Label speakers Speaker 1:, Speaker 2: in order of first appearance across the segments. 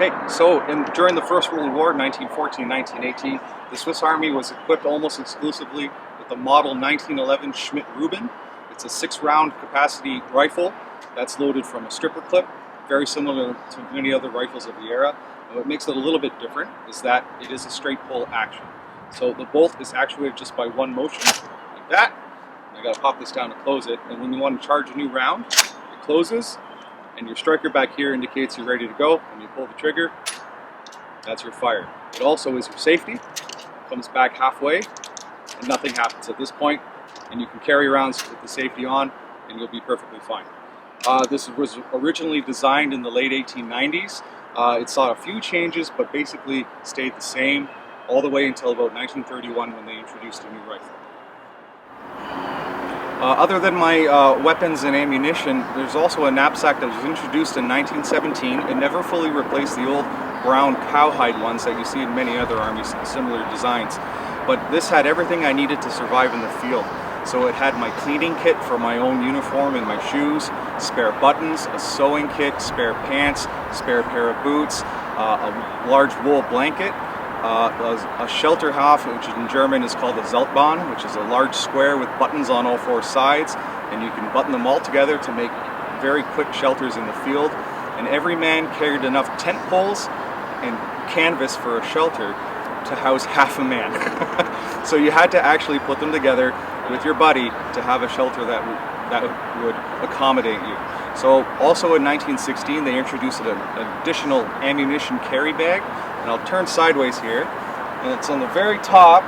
Speaker 1: Okay, so during the First World War, 1914-1918, the Swiss Army was equipped almost exclusively with the Model 1911 Schmidt-Rubin. It's a 6-round capacity rifle that's loaded from a stripper clip, very similar to many other rifles of the era. And what makes it a little bit different is that it is a straight pull action. So the bolt is actuated just by one motion, like that. And I gotta pop this down to close it. And when you want to charge a new round, it closes, and your striker back here indicates you're ready to go. When you pull the trigger, that's your fire. It also is your safety. Comes back halfway, and nothing happens at this point. And you can carry rounds with the safety on, and you'll be perfectly fine. This was originally designed in the late 1890s. It saw a few changes, but basically stayed the same all the way until about 1931 when they introduced a new rifle. Other than my weapons and ammunition, there's also a knapsack that was introduced in 1917. It never fully replaced the old brown cowhide ones that you see in many other armies, similar designs. But this had everything I needed to survive in the field. So it had my cleaning kit for my own uniform and my shoes, spare buttons, a sewing kit, spare pants, spare pair of boots, a large wool blanket, a Shelterhof, which in German is called a Zeltbahn, which is a large square with buttons on all 4 sides, and you can button them all together to make very quick shelters in the field. And every man carried enough tent poles and canvas for a shelter to house half a man. So you had to actually put them together with your buddy to have a shelter that would accommodate you. So also in 1916 they introduced an additional ammunition carry bag, and I'll turn sideways here, and it's on the very top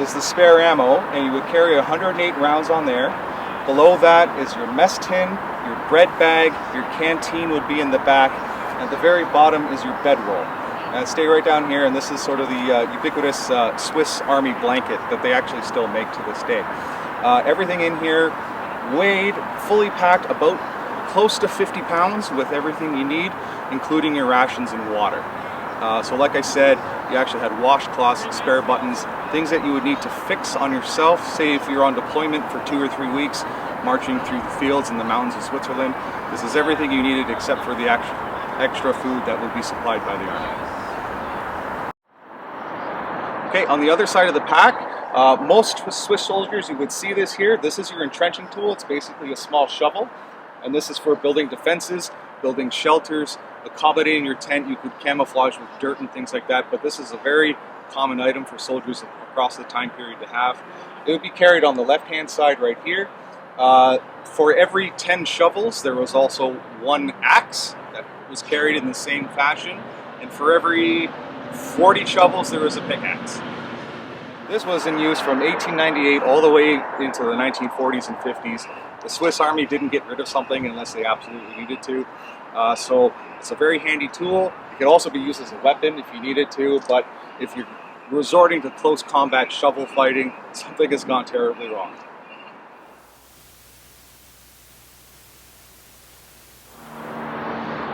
Speaker 1: is the spare ammo, and you would carry 108 rounds on there. Below that is your mess tin, your bread bag, your canteen would be in the back, and at the very bottom is your bedroll. Stay right down here, and this is sort of the ubiquitous Swiss Army blanket that they actually still make to this day. Everything in here weighed, fully packed, about close to 50 pounds with everything you need, including your rations and water. So like I said, you actually had washcloths, spare buttons, things that you would need to fix on yourself, say if you're on deployment for 2 or 3 weeks, marching through the fields in the mountains of Switzerland. This is everything you needed except for the extra food that would be supplied by the Army. Okay, on the other side of the pack, most Swiss soldiers, you would see this here. This is your entrenching tool. It's basically a small shovel, and this is for building defenses, building shelters, accommodating your tent. You could camouflage with dirt and things like that, but this is a very common item for soldiers across the time period to have. It would be carried on the left-hand side right here. For every 10 shovels, there was also 1 axe that was carried in the same fashion, and for every 40 shovels, there was a pickaxe. This was in use from 1898 all the way into the 1940s and 50s. The Swiss Army didn't get rid of something unless they absolutely needed to. So it's a very handy tool. It could also be used as a weapon if you needed to, but if you're resorting to close combat shovel fighting, something has gone terribly wrong.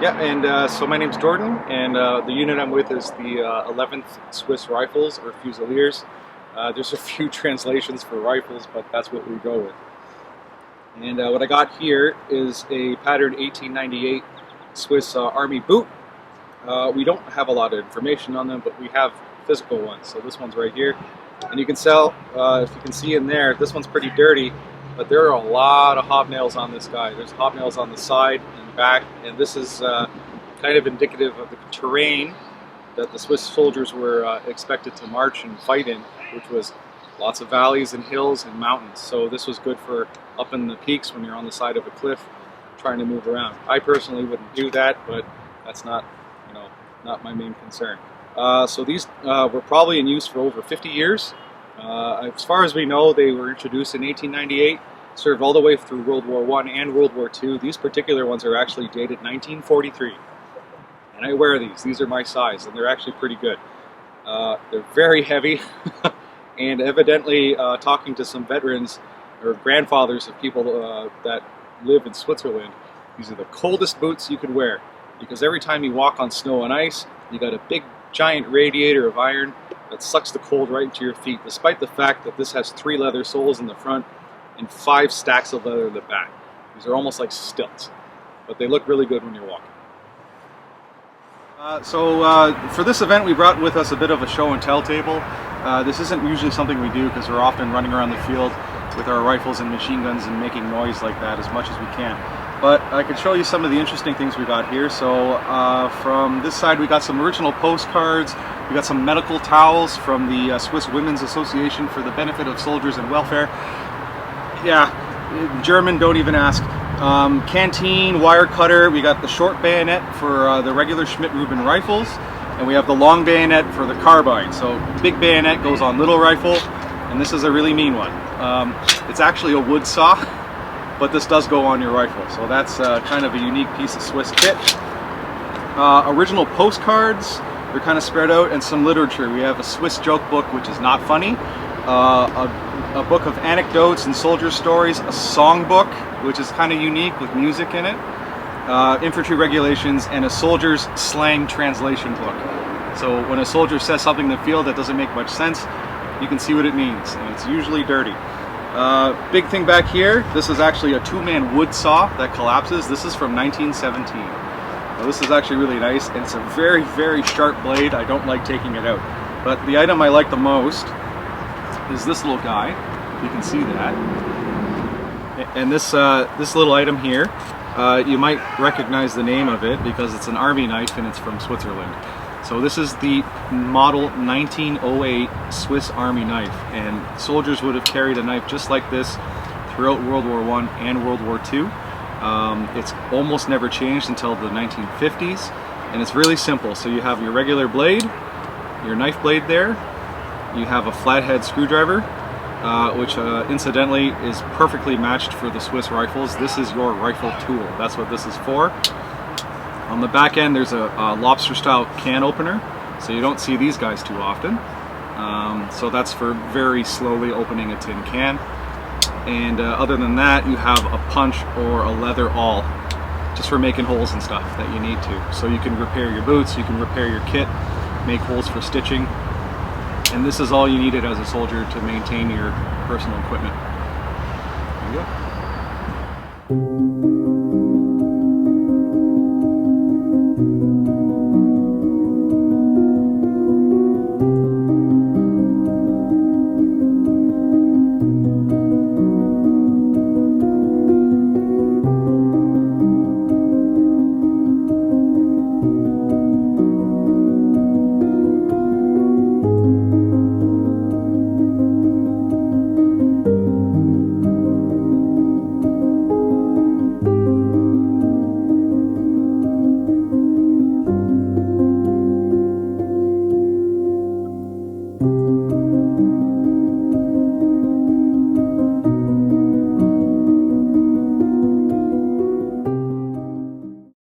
Speaker 1: Yeah, and so my name's Jordan, and the unit I'm with is the 11th Swiss Rifles, or Fusiliers. There's a few translations for rifles, but that's what we go with. And what I got here is a patterned 1898 Swiss Army boot. We don't have a lot of information on them, but we have physical ones. So this one's right here, and you can tell, if you can see in there, this one's pretty dirty, but there are a lot of hobnails on this guy. There's hobnails on the side and back, and this is kind of indicative of the terrain that the Swiss soldiers were expected to march and fight in, which was lots of valleys and hills and mountains. So this was good for up in the peaks when you're on the side of a cliff trying to move around. I personally wouldn't do that, but that's not, not my main concern. So these were probably in use for over 50 years. As far as we know, they were introduced in 1898, served all the way through World War I and World War II. These particular ones are actually dated 1943. And I wear these. These are my size, and they're actually pretty good. They're very heavy, and evidently talking to some veterans or grandfathers of people that live in Switzerland, these are the coldest boots you could wear, because every time you walk on snow and ice, you got a big giant radiator of iron that sucks the cold right into your feet, despite the fact that this has 3 leather soles in the front and 5 stacks of leather in the back. These are almost like stilts, but they look really good when you're walking. For this event, we brought with us a bit of a show and tell table. This isn't usually something we do because we're often running around the field with our rifles and machine guns and making noise like that as much as we can. But I could show you some of the interesting things we got here. So from this side we got some original postcards, we got some medical towels from the Swiss Women's Association for the benefit of soldiers and welfare. Yeah, German, don't even ask. Canteen, wire cutter, we got the short bayonet for the regular Schmidt-Rubin rifles, and we have the long bayonet for the carbine. So big bayonet goes on little rifle, and this is a really mean one. It's actually a wood saw, but this does go on your rifle, so that's kind of a unique piece of Swiss kit. Original postcards, they're kind of spread out, and some literature. We have a Swiss joke book, which is not funny, a book of anecdotes and soldier stories, a song book, which is kind of unique with music in it, infantry regulations, and a soldier's slang translation book. So when a soldier says something in the field that doesn't make much sense, you can see what it means, and it's usually dirty. Big thing back here, this is actually a two-man wood saw that collapses. This is from 1917. Now, this is actually really nice, and it's a very, very sharp blade. I don't like taking it out. But the item I like the most is this little guy. You can see that. And this little item here, you might recognize the name of it because it's an army knife and it's from Switzerland. So this is the model 1908 Swiss Army knife, and soldiers would have carried a knife just like this throughout World War I and World War II. It's almost never changed until the 1950s, and it's really simple. So you have your regular blade, your knife blade there, you have a flathead screwdriver, which incidentally is perfectly matched for the Swiss rifles. This is your rifle tool. That's what this is for. On the back end there's a lobster style can opener, so you don't see these guys too often. So that's for very slowly opening a tin can. And other than that, you have a punch or a leather awl, just for making holes and stuff that you need to. So you can repair your boots, you can repair your kit, make holes for stitching. And this is all you needed as a soldier to maintain your personal equipment. There you go.